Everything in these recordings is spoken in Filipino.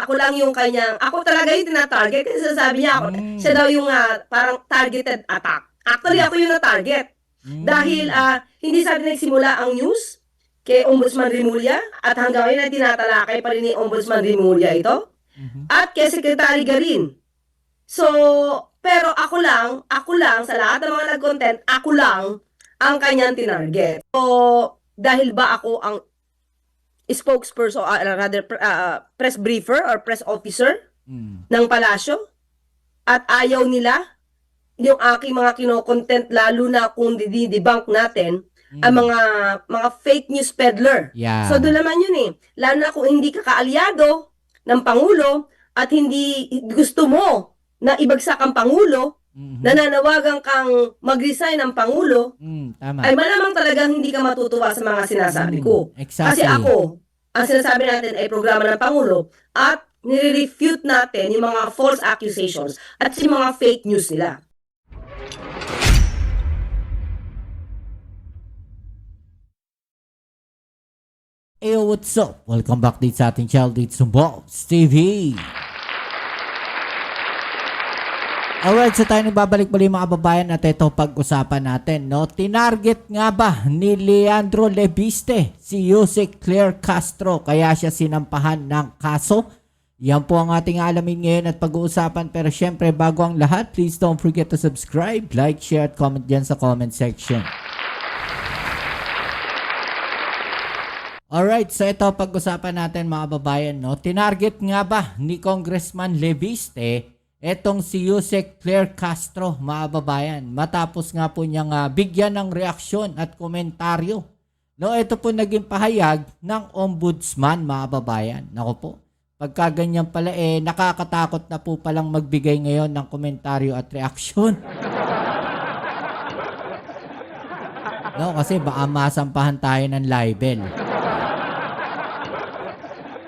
ako lang yung kanyang, ako talaga yung tina-target kasi sabi niya ako, siya daw yung parang targeted attack. Actually, ako yung na-target. Dahil hindi sabi nagsimula ang news kay Ombudsman Rimulya at hanggang ngayon ay tinatalakay pa rin ni Ombudsman Rimulya ito at kay Secretary Garin. So, pero ako lang sa lahat ng mga nag-content, ako lang ang kanyang tinarget. So, dahil ba ako ang spokesperson, rather press briefer or press officer ng palasyo at ayaw nila yung aking mga kino-content, lalo na kung didibunk natin ang mga fake news peddler. Yeah. So doon naman yun lalo na kung hindi ka kaalyado ng Pangulo at hindi gusto mo na ibagsak ang Pangulo, nananawagan kang mag-resign ng Pangulo, Tama. ay malamang talagang hindi ka matutuwa sa mga sinasabi ko. Exactly. Kasi ako, ang sinasabi natin ay programa ng Pangulo at nire-refute natin yung mga false accusations at yung mga fake news nila. Hey, what's up? Welcome back dito sa ating channel dito sa Boss TV. Alright, so tayo nagbabalik muli mga kababayan at ito pag-usapan natin, no? Tinarget nga ba ni Leandro Lebiste si Yusek Claire Castro kaya siya sinampahan ng kaso? Yan po ang ating alamin ngayon at pag-uusapan, pero syempre bago ang lahat, please don't forget to subscribe, like, share at comment dyan sa comment section. Alright, so ito pag-usapan natin mga kababayan, no? Tinarget nga ba ni Congressman Lebiste etong si Yusek Claire Castro, mga kababayan, matapos nga po niyang bigyan ng reaksyon at komentaryo. No, ito po naging pahayag ng ombudsman, mga kababayan. Nako po, pagka ganyan pala nakakatakot na po palang magbigay ngayon ng komentaryo at reaksyon. No, kasi baka masampahan tayo ng libel.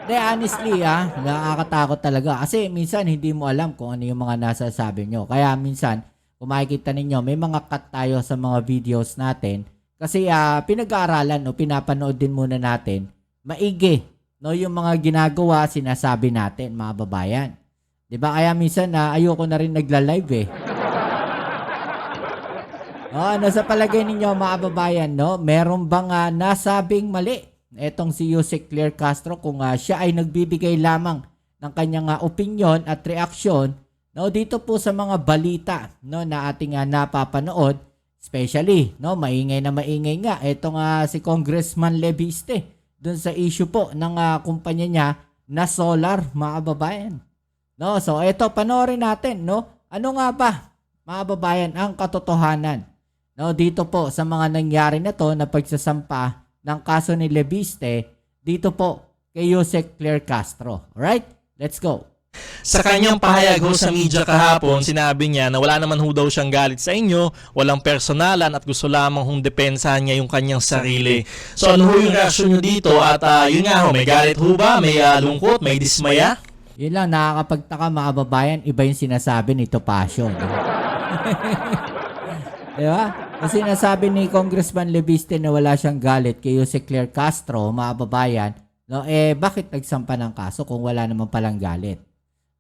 De, honestly nakakatakot talaga kasi minsan hindi mo alam kung ano yung mga nasasabi nyo. Kaya minsan, kung makikita ninyo, may mga cut tayo sa mga videos natin kasi pinag-aaralan o pinapanood din muna natin maigi, no, yung mga ginagawa, sinasabi natin, mga babayan. 'Di ba? Kaya minsan ayoko na rin nagla-live ano sa palagay ninyo mga babayan, no? Meron bang nasabing mali etong si Yusek Claire Castro kung siya ay nagbibigay lamang ng kanyang opinion at reaksyon, no, dito po sa mga balita, no, na ating napapanood, especially, no, maingay nga etong si Congressman Lebiste dun sa issue po ng kumpanya niya na solar, mga babayan. No, so ito panoorin natin, no, ano nga ba mga babayan ang katotohanan, no, dito po sa mga nangyari na to na pagsasampa ng kaso ni Lebiste dito po kay Yusek Claire Castro. Alright? Let's go. Sa kanyang pahayag sa media kahapon, sinabi niya na wala naman daw siyang galit sa inyo, walang personalan at gusto lamang depensahan niya yung kanyang sarili. So ano yung reaksyon niyo dito? At yun nga may galit ba? May lungkot? May dismaya? Yun lang, nakakapagtaka mga babayan, iba yung sinasabi ni Topacio. Diba? Kasi sinasabi ni Congressman Lebiste na wala siyang galit kay Yusek Claire Castro, mga babayan, no, bakit nagsampa ng kaso kung wala naman palang galit?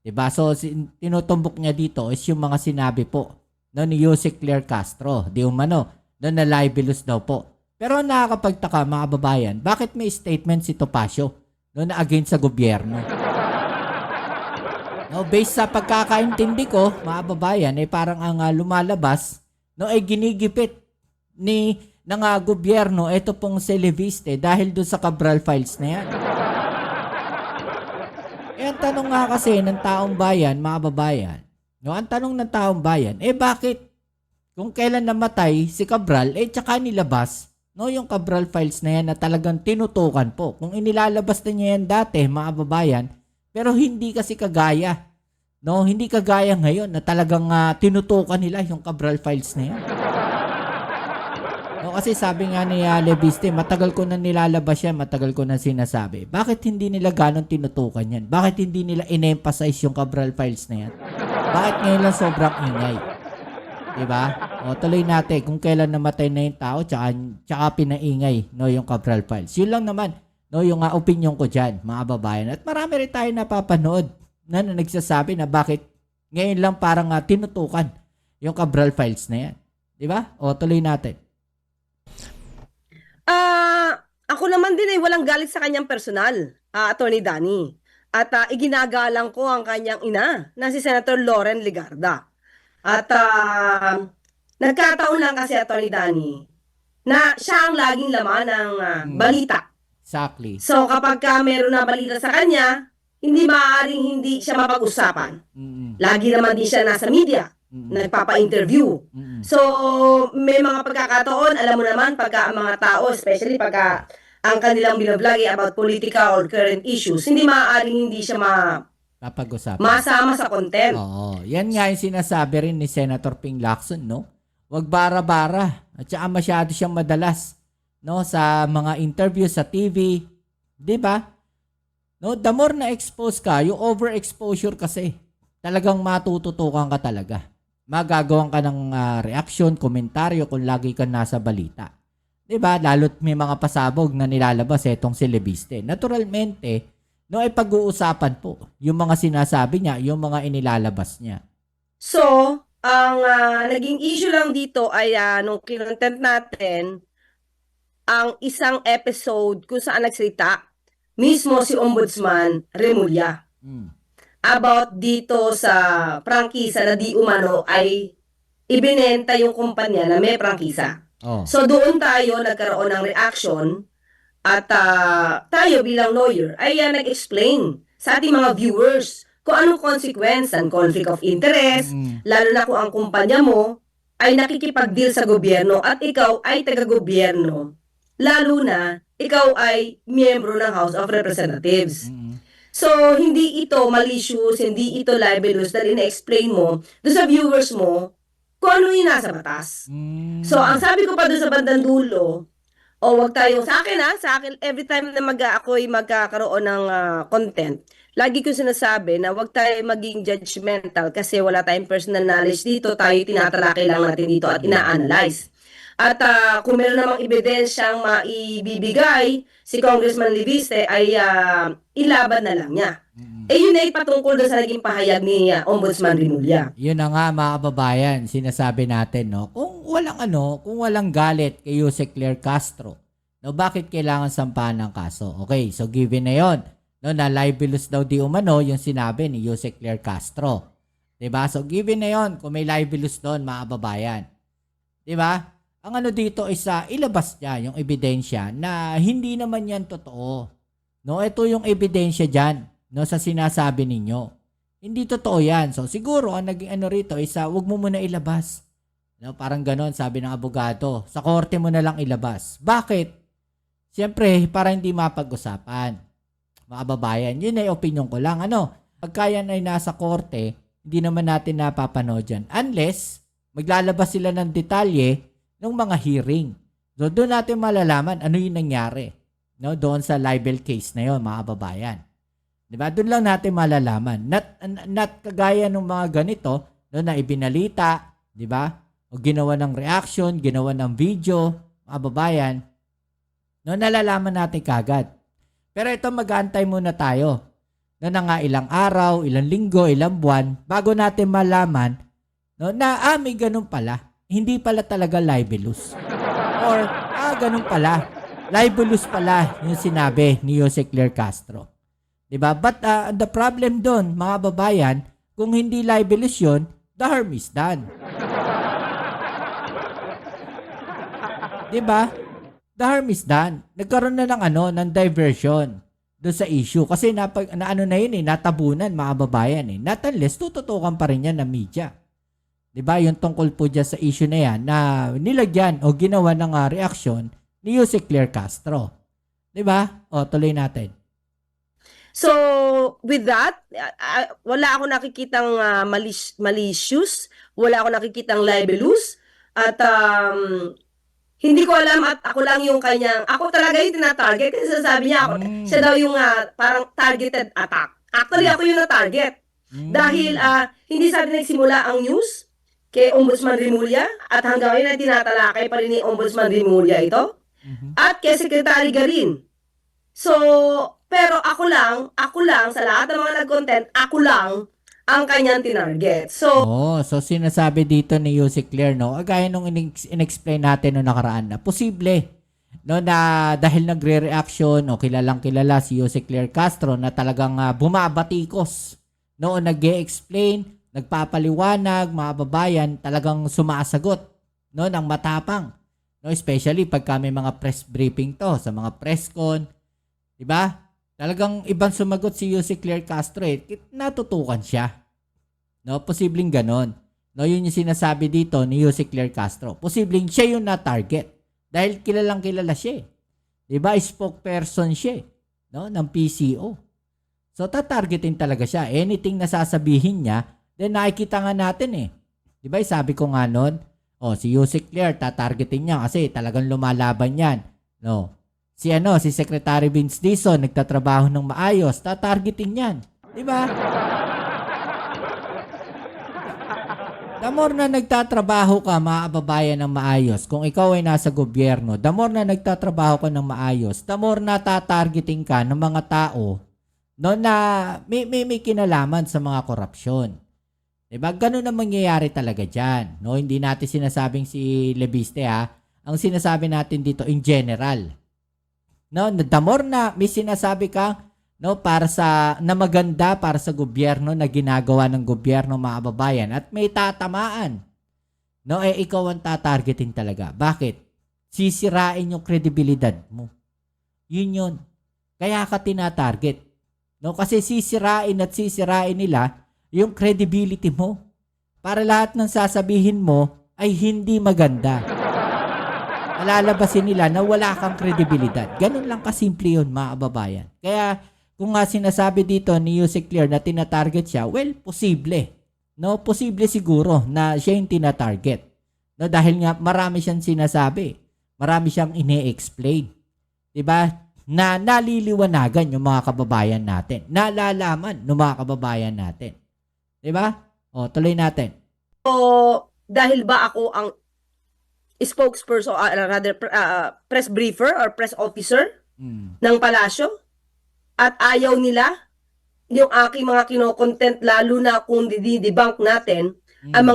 Diba? So, tinutumbok niya dito is yung mga sinabi po, no, ni Yusek Claire Castro, di umano, no, na libelous daw po. Pero nakakapagtaka mga babayan, bakit may statement si Topacio, no, na against sa gobyerno? No, based sa pagkakaintindi ko, mga babayan, parang ang lumalabas, no, ay ginigipit ng gobyerno ito pong si Lebiste dahil doon sa Cabral files na yan. Ang tanong nga kasi ng taong bayan, mga babayan, no, ang tanong ng taong bayan, bakit kung kailan namatay si Cabral, tsaka nilabas, no, yung Cabral files na yan na talagang tinutukan po. Kung inilalabas na niya yan dati, mga babayan, pero hindi kasi kagaya, no, hindi kagaya ngayon na talagang tinutukan nila yung Cabral files na yan. No, kasi sabi nga ni Lebiste, matagal ko na nilalabas yan, matagal ko na sinasabi. Bakit hindi nila ganon tinutukan yan? Bakit hindi nila in-emphasize yung Cabral files na yan? Bakit ngayon lang sobrang ingay? Diba? O, tuloy natin kung kailan namatay na yung tao tsaka pinaingay, no, yung Cabral files. Yun lang naman. no, yung opinion ko diyan, mga babayan. At marami rin tayo napapanood na nagsasabi na bakit ngayon lang parang tinutukan yung Cabral files na yan. 'Di ba? O tuloy natin. Ako naman din ay walang galit sa kanyang personal, Attorney Danny. At iginagalang ko ang kanyang ina na si Senator Loren Legarda. At nagkataon lang kasi, Attorney Danny, na siya ang laging laman ng balita. Exactly. So kapag meron na balita sa kanya, hindi maaaring hindi siya mapag-usapan. Lagi naman din siya nasa media, nagpapa-interview. So may mga pagkakataon, alam mo naman, pagka ang mga tao, especially pagka ang kanilang binablog about political or current issues, hindi maaaring hindi siya Papag-usapan. masama sa content. Oo. Yan nga yung sinasabi rin ni Senator Ping Lacson, no? Huwag bara-bara. At saka masyado siyang madalas, no? Sa mga interview sa TV. Di ba? No? The more na expose ka, yung overexposure kasi, talagang matututukan ka talaga. Magagawan ka ng reaction, komentaryo kung lagi ka nasa balita. Di ba? Lalo't may mga pasabog na nilalabas etong selebiste. Naturalmente, no, ay pag-uusapan po yung mga sinasabi niya, yung mga inilalabas niya. So, ang naging issue lang dito ay nung kinontent natin, ang isang episode kung saan nagsalita mismo si Ombudsman Remulla about dito sa prangkisa na di umano ay ibinenta yung kumpanya na may prangkisa. Oh. So doon tayo nagkaroon ng reaction at tayo bilang lawyer ay nag-explain sa ating mga viewers kung anong consequence and conflict of interest, lalo na kung ang kumpanya mo ay nakikipag-deal sa gobyerno at ikaw ay taga-gobyerno, lalo na ikaw ay miyembro ng House of Representatives. So, hindi ito malicious, hindi ito libelous dahil ina-explain mo doon sa viewers mo kung ano yung nasa batas. So, ang sabi ko pa doon sa bandang dulo, wag tayo, sa akin, every time na ako'y magkakaroon ng content, lagi ko sinasabi na wag tayo maging judgmental kasi wala tayong personal knowledge dito, tayo tinatalakay lang natin dito at ina-analyze. At kung meron namang ebidensyang maibibigay si Congressman Leviste ay ilaban na lang niya. Yun ay patungkol doon sa naging pahayag ni Ombudsman Remulla. Yun na nga mga kababayan, sinasabi natin, no, kung walang galit kay Jose Claire Castro, no, bakit kailangan sampahan ng kaso? Okay, so given na yon, no, na libelous daw di umano yung sinabi ni Jose Claire Castro. 'Di ba? So given na yon, kung may libelous doon mga kababayan. 'Di ba? Ang ano dito is ilabas niya yung ebidensya na hindi naman yan totoo. No, ito yung ebidensya diyan, no, sa sinasabi ninyo. Hindi totoo yan. So siguro ang naging ano rito is wag mo muna ilabas. No, parang ganon sabi ng abogado. Sa korte mo na lang ilabas. Bakit? Siyempre, para hindi mapag-usapan. Mga babayan, yun ay opinion ko lang. Pagka yan ay nasa korte, hindi naman natin napapanood yan. Unless, maglalabas sila ng detalye ng mga hearing. So, doon natin malalaman ano yung nangyari. No, doon sa libel case na yon, mga babayan. Diba? Doon lang natin malalaman. Not kagaya ng mga ganito, no, na ibinalita, diba? O ginawa ng reaction, ginawa ng video, mga babayan, no, nalalaman natin kagad. Pero ito, mag-aantay muna tayo. No, na nga ilang araw, ilang linggo, ilang buwan, bago natin malaman, no, na may ganun pala. Hindi pala talaga libelous. Or, ganun pala. Libelous pala yung sinabi ni Jose Claire Castro. Diba? But the problem doon, mga babayan, kung hindi libelous yun, the harm is done. Diba? The harm is done. Nagkaroon na ng diversion doon sa issue. Kasi natabunan, mga babayan. Not unless tututukan pa rin yan ng media. Diba? Yung tungkol po dyan sa issue na yan na nilagyan o ginawa ng reaksyon ni Jose Claire Castro. Diba? Tuloy natin. So, with that, wala ako nakikitang malicious, wala ako nakikitang libelous, at hindi ko alam at ako lang yung ako talaga yung tinatarget kasi sasabi niya siya daw yung parang targeted attack. Actually, ako yung na-target. Dahil hindi sa atin nagsimula ang news kay Ombudsman Remulla at hanggang ngayon ay tinatalakay pa rin ni Ombudsman Remulla ito. At kay Secretary Garin. So, pero ako lang, sa lahat ng mga nag-content, ako lang ang kanyang tinarget. So, So sinasabi dito ni Yusik Claire, no, gaya nung in-explain natin no nakaraan na posible, no, na dahil nagre-reaction o kilalang kilala si Yusik Claire Castro na talagang bumabatikos, no, nag-e-explain, nagpapaliwanag, mga babayan, talagang sumasagot, no, ng matapang. No, especially pagka may mga press briefing to, sa mga press con, 'di ba? Talagang ibang sumagot si Yusik Claire Castro, natutukan siya. No, posibleng ganon. No, yun yung sinasabi dito ni Yusik Claire Castro. Posibleng siya yung na-target. Dahil kilalang kilala siya. 'Di ba? Spokesperson siya, no, ng PCO. So, tatargetin talaga siya. Anything na sasabihin niya, then nakikita nga natin eh. 'Di ba? Sabi ko nga noon, si Yusik Claire, tatargetin niya kasi talagang lumalaban yan. No. Si Secretary Vince Dizon, nagtatrabaho ng maayos, tatargetin yan. 'Di ba? The more na nagtatrabaho ka, mga kababayan, ng maayos, kung ikaw ay nasa gobyerno, the more na nagtatrabaho ka ng maayos, the more na tatargeting ka ng mga tao, no, na may kinalaman sa mga korupsyon. Diba? Ganun na mangyayari talaga dyan. No? Hindi natin sinasabing si Lebiste, ha. Ang sinasabi natin dito in general. No? The more na may sinasabi ka, no, para sa na maganda para sa gobyerno na ginagawa ng gobyerno, mga kababayan, at may tatamaan, no, ikaw ang tatargetin talaga. Bakit? Sisirain yung kredibilidad mo. Yun. Kaya ka tinatarget. No, kasi sisirain nila yung credibility mo. Para lahat ng sasabihin mo ay hindi maganda. Alalabasin nila na wala kang kredibilidad. Ganun lang kasimple yun, mga kababayan. Kaya kung nga sinasabi dito ni Yusik Claire na tinatarget siya, well, posible. No, posible siguro na siya yung tinatarget. No, dahil nga marami siyang sinasabi. Marami siyang ine-explain. 'Di ba? Na naliliwanagan yung mga kababayan natin. Nalalaman ng mga kababayan natin. 'Di ba? Tuloy natin. dahil ba ako ang spokesperson, press briefer or press officer ng palasyo? At ayaw nila yung aking mga kino-content, lalo na kung didibunk natin ang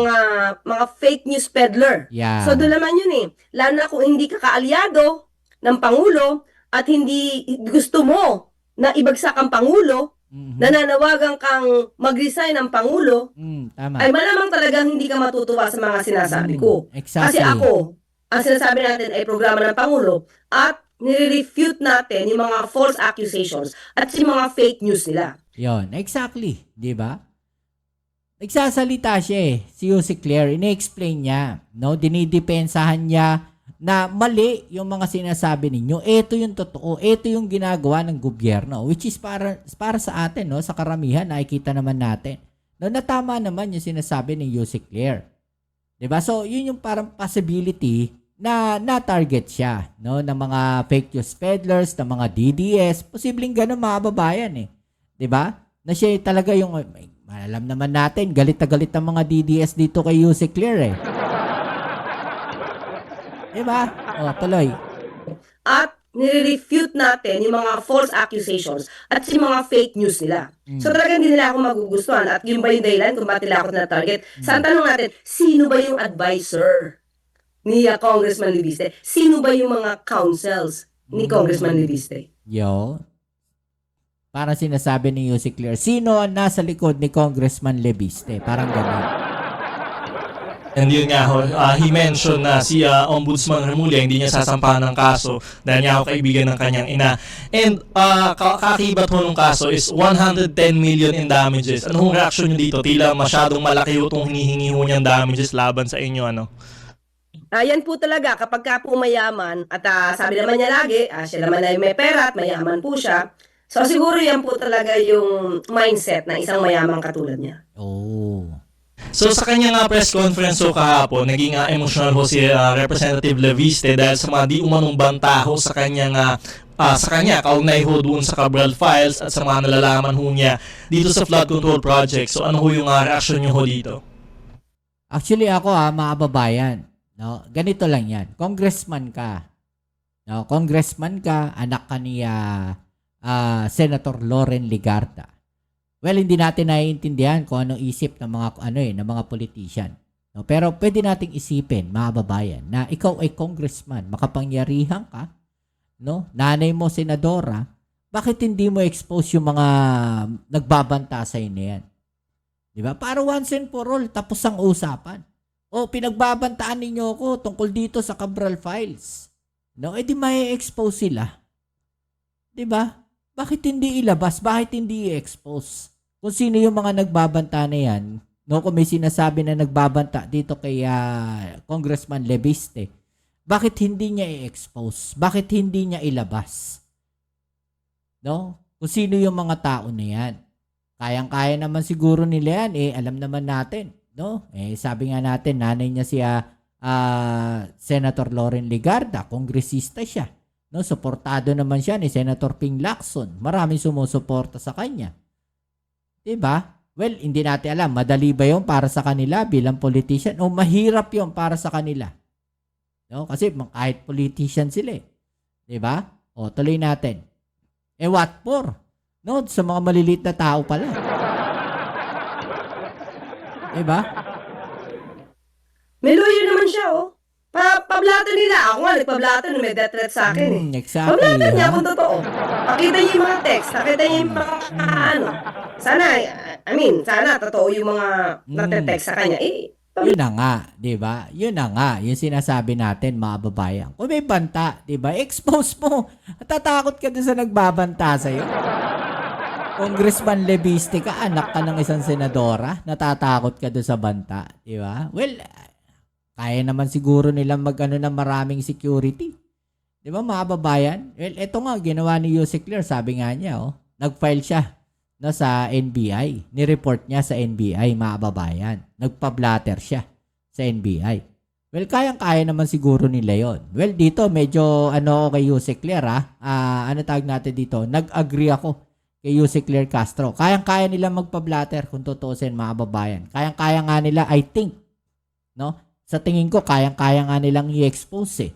mga fake news peddler. Yeah. So doon naman yun eh. Lalo na kung hindi ka kaalyado ng Pangulo at hindi gusto mo na ibagsak ang Pangulo, nananawagan kang mag-resign ng Pangulo, Tama. ay malamang talagang hindi ka matutuwa sa mga sinasabi ko. Exactly. Kasi ako, ang sinasabi natin ay programa ng Pangulo at nire-refute natin yung mga false accusations at yung mga fake news nila. Yon, exactly, 'di ba? Nagsasalita siya si Yusik Claire, ine-explain niya, no? Dinidepensahan niya na mali yung mga sinasabi ninyo. Ito yung totoo, ito yung ginagawa ng gobyerno, which is para sa atin, no, sa karamihan nakikita naman natin. No, na tama naman yung sinasabi ni Yusik Claire. 'Di ba? So, yun yung parang possibility na na-target siya, no, ng mga fake news peddlers, ng mga DDS, posibleng ganun, mga babayan eh. 'Di ba? Na siya talaga yung, alam naman natin, galit na galit ang mga DDS dito kay Yusik Claire eh. 'Di ba? Tuloy. At nire-refute natin yung mga false accusations at yung mga fake news nila. So talagang hindi nila ako magugustuhan at yun ba yung dahilan kung bakit nila ako na-target? Saan tanong natin, sino ba yung advisor ni Congressman Libiste? Sino ba yung mga counsels ni Congressman Libiste? Parang sinasabi ni Yusik Claire, sino ang nasa likod ni Congressman Libiste? Parang gano'n. And yun nga ho, he mentioned na si Ombudsman Remulla hindi niya sasampahan ng kaso dahil niya ako kaibigan ng kanyang ina. And kakibat ho ng kaso is 110 million in damages. Anong reaction niyo dito? Tila masyadong malaki ho itong hinihingi ho niyang damages laban sa inyo, ano? Yan po talaga, kapag ka po mayaman, at sabi naman niya lagi, siya naman ay may pera at mayaman po siya. So siguro yan po talaga yung mindset ng isang mayamang katulad niya. So sa kanyang press conference ho kahapon, naging emotional ho si Representative Leviste dahil sa mga di umanong banta ho sa kanya kaugnay ho doon sa Cabral Files at sa mga nalalaman ho niya dito sa flood control project. So ano ho yung reaction niyo ho dito? Actually ako mga babayan, no, ganito lang yan. Congressman ka. No, congressman ka, anak ka ni Senator Loren Legarda. Well, hindi natin naiintindihan kung anong isip ng mga ng mga politician. No, pero pwede nating isipin, mga babayan, na ikaw ay congressman, makapangyarihan ka, no? Nanay mo senadora, bakit hindi mo expose yung mga nagbabanta sa inyo yan? 'Di ba? Para once and for all, tapos ang usapan. O pinagbabantaan ninyo ako tungkol dito sa Cabral Files. No, edi may expose sila. 'Di ba? Bakit hindi ilabas? Bakit hindi i-expose? Kung sino yung mga nagbabanta na yan, no, kung may sinasabi na nagbabanta dito kay Congressman Leviste, bakit hindi niya i-expose? Bakit hindi niya ilabas? No? Kung sino yung mga tao na yan. Kayang-kaya naman siguro nila yan, alam naman natin, no? Sabi nga natin, nanay niya si Senator Loren Legarda, kongresista siya. No, suportado naman siya ni Senator Ping Lacson. Maraming sumusuporta sa kanya. 'Di ba? Well, hindi natin alam, madali ba 'yon para sa kanila bilang politician o mahirap 'yon para sa kanila? No, kasi kahit politician sila, 'di ba? O tuloy natin. What for? No, sa mga maliliit na tao pala. 'Di ba? May lawyer naman siya, oh. Pablato nila. Ako nga, nagpablato na may death threat sa akin, eh. Exactly. Pablato niya ha? kung totoo. Pakita niyo yung mga text. Pakita niyo yung mga, sana, sana, totoo yung mga nate-text sa kanya. Yun na nga, 'di ba? Yun na nga, yung sinasabi natin, mga babayan. Kung may banta, 'di ba? Expose mo. Tatakot ka dun sa nagbabanta sa iyo. Congressman Leviste ka, anak ka ng isang senadora, natatakot ka dun sa banta, 'di ba? Well, kaya naman siguro nilang mag-ano ng maraming security. 'Di ba, mga babayan? Well, eto nga ginawa ni Yusek Clear, sabi nga niya, nag-file siya no, sa NBI. Ni-report niya sa NBI, mga babayan. Nagpa-blatter siya sa NBI. Well, kayang-kaya naman siguro nila yon. Well, dito medyo kay Yusek Clear, ano tawag natin dito? Nag-agree ako kay Yusek Clear Castro. Kayang-kaya nila magpa-blatter kung tutuusin, mga babayan. Kayang-kaya nga nila, I think, no? Sa tingin ko, kayang-kaya nga nilang i-expose,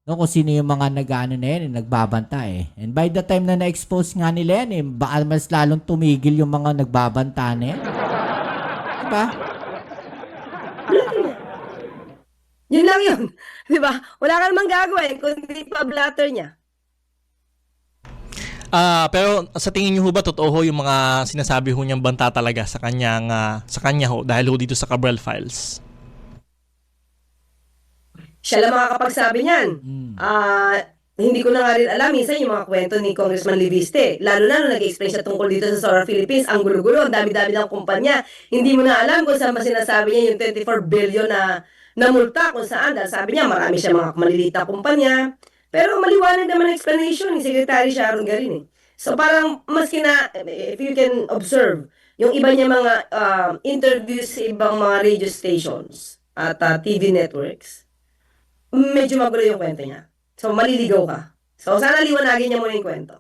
no, kung sino yung mga nag-ano na yan, nagbabanta eh. And by the time na na-expose nga nila yan, baka mas lalong tumigil yung mga nagbabanta na yan. Diba? Yun lang yun. Diba? Wala ka namang gagawin kung hindi pa blatter niya. Pero sa tingin niyo ho ba totoo ho yung mga sinasabi ho niyang banta talaga sa kanya ho dahil ho dito sa Cabral Files? Siya lang makakapagsabi niyan. Hindi ko na nga rin alam minsan yung mga kwento ni Congressman Leviste. Lalo na nung nag-explain siya tungkol dito sa Sora Philippines, ang gulo-gulo, ang dami-dami ng kumpanya. Hindi mo na alam kung saan ba sinasabi niya yung 24 billion na multa, kung saan. Dahil sabi niya, marami siya mga maliliit na kumpanya. Pero maliwanag naman ang explanation ni Secretary Sharon Garin, eh. So parang maski na, if you can observe, yung iba niya mga interviews sa ibang mga radio stations at TV networks, medyo magulo yung kwento niya. So, maliligaw ka. So, sana liwanagin niya muna yung kwento.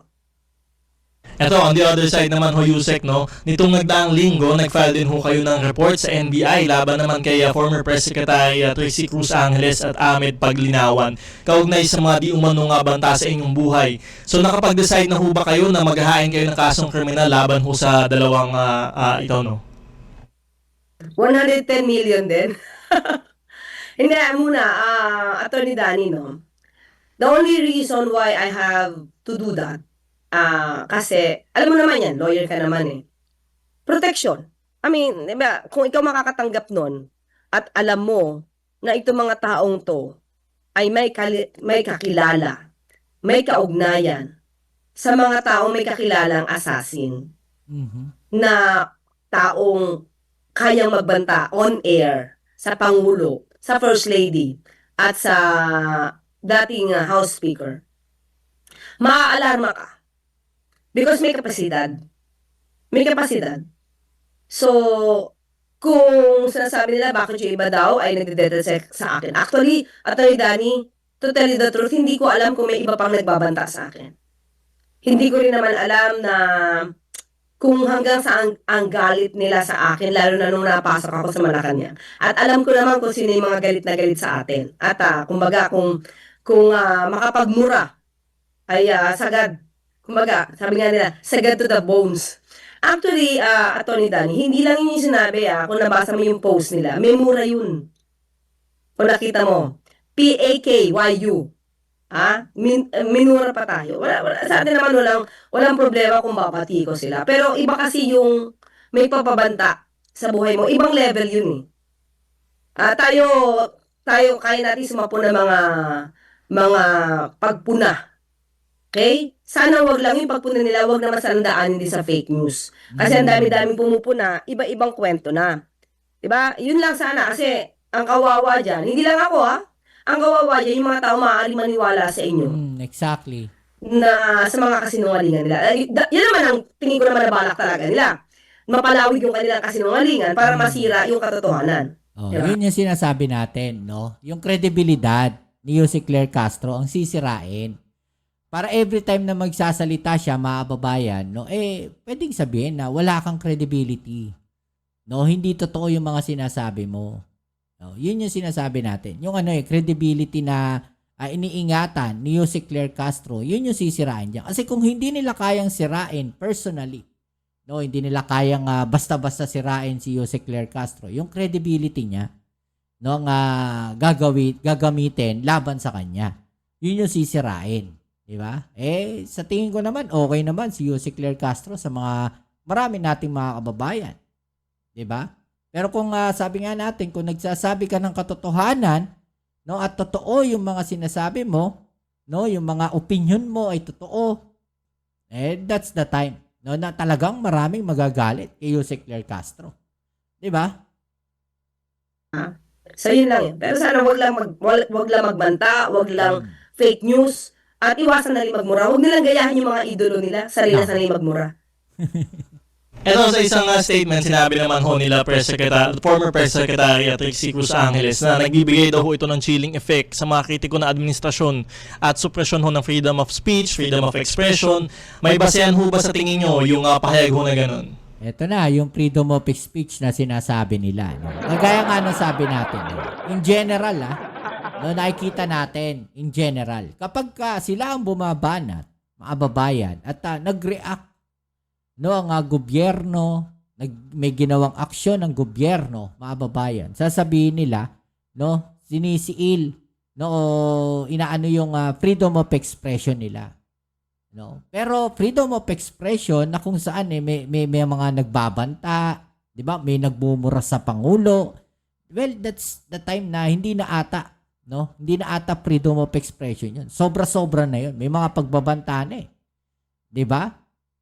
Ito, on the other side naman ho, Yusek, no? Nitong nagdaang linggo, nag-file din ho kayo ng report sa NBI laban naman kay former Press Secretary Trixie Cruz Angeles at Ahmed Paglinawan kaugnay sa mga di umano nga banta sa inyong buhay. So, nakapag-decide na ho ba kayo na maghahain kayo ng kasong kriminal laban ho sa dalawang ito, no? 110 million din. Hindi, muna, Attorney Danny, no? The only reason why I have to do that, kasi, alam mo naman yan, lawyer ka naman eh. Protection. I mean, diba, kung ikaw makakatanggap nun, at alam mo na itong mga taong to ay may kakilala, may kaugnayan sa mga taong may kakilalang assassin, na taong kayang magbanta on air sa Pangulo, sa First Lady, at sa dating House Speaker, maaalarma ka. Because may kapasidad. May kapasidad. So, kung sinasabi nila bakit yung iba daw ay nagdedetect sa akin. Actually, Atty. Danny, to tell you the truth, hindi ko alam kung may iba pang nagbabanta sa akin. Hindi ko rin naman alam na kung hanggang saan ang galit nila sa akin, lalo na nung napasok ako sa Malacanang. At alam ko naman kung sino yung mga galit na galit sa atin. At kumbaga, kung makapagmura ay sagad Kumbaga, sabi nga nila, sagad to the bones. Actually, Atty. Danny, hindi lang yun yung sinabi, kung nabasa mo yung post nila, may mura yun. Kung nakita mo, PAKYU. Minura pa tayo. Sa atin naman walang problema kung babati ko sila. Pero iba kasi yung may papabanta sa buhay mo. Ibang level yun eh. Tayo kaya natin sumapo ng mga pagpuna. Okay? Sana wag lang yung pagpuna nila, wag naman sandaan hindi sa fake news. Kasi ang dami-daming pumupuna, iba-ibang kwento na. 'Di ba? Yun lang sana kasi ang kawawa diyan, hindi lang ako ang kawawa diyan yung mga tao maaaring maniwala sa inyo Exactly. na sa mga kasinungalingan nila. Yan naman ang tingin ko naman na balak talaga nila. Mapalawig yung kanilang kasinungalingan para masira yung katotohanan. Oh, Diba? yun yung sinasabi natin, no? Yung kredibilidad ni Jose Claire Castro ang sisirain. Para every time na magsasalita siya, mga babayan, no, pwedeng sabihin na wala kang credibility. No, hindi totoo yung mga sinasabi mo. No, yun yung sinasabi natin. Yung credibility na iniingatan ni Jose Claire Castro, yun yung sisirain niya. Kasi kung hindi nila kayang sirain personally, no, hindi nila kayang basta-basta sirain si Jose Claire Castro, yung credibility niya, no, gagamitin laban sa kanya. Yun yung sisirain. Diba? Sa tingin ko naman, okay naman si Jose Claire Castro sa marami nating mga kababayan. Diba? Pero kung sabi nga natin, kung nagsasabi ka ng katotohanan, no, at totoo yung mga sinasabi mo, no, yung mga opinion mo ay totoo, that's the time, no, na talagang maraming magagalit kay Jose Claire Castro. Diba? So yun lang yun. Pero sana wag lang magbanta, wag lang fake news. At iwasan na rin magmura. Huwag nilang gayahin yung mga idolo nila. Sarili na sanay magmura. Ito sa isang statement, sinabi naman ho nila former Press Secretary Trixie Cruz Angeles na nagbibigay daw ho ito ng chilling effect sa mga kritiko na administrasyon at supresyon ho ng freedom of speech, freedom of expression. May basehan ho ba sa tingin nyo yung pahayag ho na ganun? Ito na, yung freedom of speech na sinasabi nila. No? Kagaya nga nung sabi natin, no? In general, no, nakikita natin, in general, kapag sila ang bumabanat, mga babayan, at nag-react, no, ang gobyerno, may ginawang aksyon ng gobyerno, mga babayan, sasabihin nila, no, sinisiil, no, inaano yung freedom of expression nila. No? Pero freedom of expression na kung saan may mga nagbabanta, 'di ba? May nagmumura sa pangulo. Well, that's the time na hindi na ata, no? Hindi na ata freedom of expression 'yun. Sobra-sobra na 'yun. May mga pagbabanta na 'Di ba?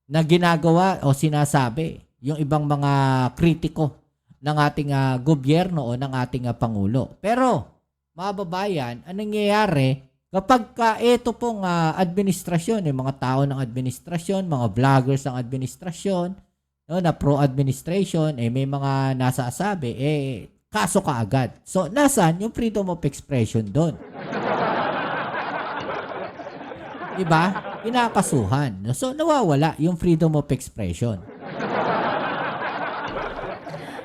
Na ginagawa o sinasabi yung ibang mga kritiko ng ating gobyerno o ng ating pangulo. Pero mga babayan, anong nangyayari kapag ito pong administrasyon, yung mga tao ng administrasyon, mga vloggers ng administrasyon, no, na pro-administration, may mga nasasabi, kaso kaagad. So, nasaan yung freedom of expression doon? Diba? Pinakasuhan. So, nawawala yung freedom of expression.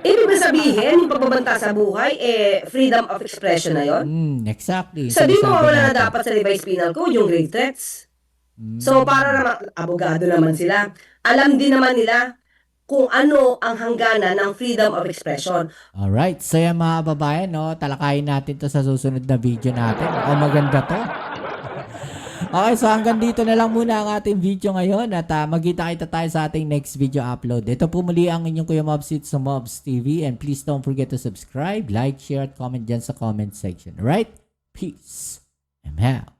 Ibig sabihin, yung pagbabanta sa buhay, freedom of expression na yon. Exactly. Sabi mo, Sinasabi wala na natin. dapat sa revised penal code yung grave threats. So, para naman, abogado naman sila. Alam din naman nila kung ano ang hangganan ng freedom of expression. Alright. So, yan mga babayan, no, talakayin natin to sa susunod na video natin. Maganda to. Okay, so hanggang dito na lang muna ang ating video ngayon at magkita-kita tayo sa ating next video upload. Ito po muli ang inyong Kuya Mobsit sa Mobs TV and please don't forget to subscribe, like, share, at comment dyan sa comment section. Alright? Peace. I'm out.